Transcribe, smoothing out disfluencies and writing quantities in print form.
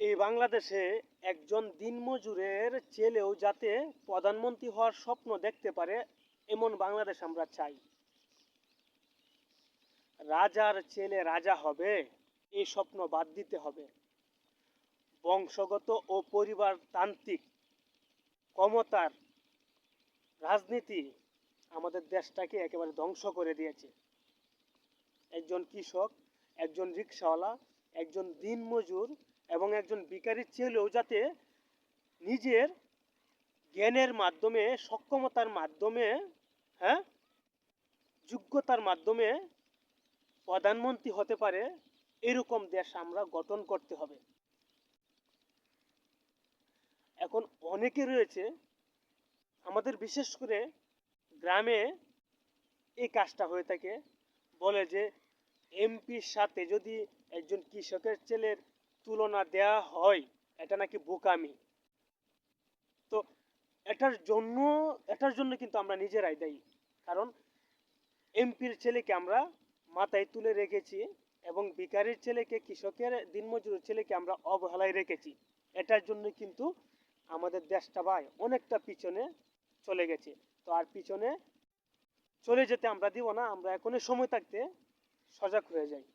এই বাংলাদেশে একজন দিনমজুরের ছেলেও যাতে প্রধানমন্ত্রী হওয়ার স্বপ্ন দেখতে পারে, এমন বাংলাদেশ আমরা চাই। রাজার ছেলে রাজা হবে, এই স্বপ্ন বাদ দিতে হবে। বংশগত ও পরিবারতান্ত্রিক ক্ষমতার রাজনীতি আমাদের দেশটাকে একেবারে ধ্বংস করে দিয়েছে। একজন কৃষক, একজন রিক্সাওয়ালা, একজন দিনমজুর এবং একজন ভিখারির ছেলেও যাতে নিজের জ্ঞানের মাধ্যমে, সক্ষমতার মাধ্যমে, হ্যাঁ, যোগ্যতার মাধ্যমে প্রধানমন্ত্রী হতে পারে, এরকম দেশ আমরা গঠন করতে হবে। এখন অনেকে রয়েছে আমাদের, বিশেষ করে গ্রামে এই কাজটা হয়ে থাকে, বলে যে এমপির সাথে যদি একজন কৃষকের ছেলের তুলনা দেওয়া হয়, এটা নাকি বোকামি। তো এটার জন্য কিন্তু আমরা নিজেরাই দায়ী। কারণ এমপির ছেলেকে আমরা মাথায় তুলে রেখেছি এবং ভিখারির ছেলেকে, কৃষকের দিনমজুরের ছেলেকে আমরা অবহেলায় রেখেছি। এটার জন্য কিন্তু আমাদের দেশটা ভাই অনেকটা পিছনে চলে গেছে। তো আর পিছনে চলে যেতে আমরা দিব না। আমরা এখনই সময় থাকতে সজাগ হয়ে যাই।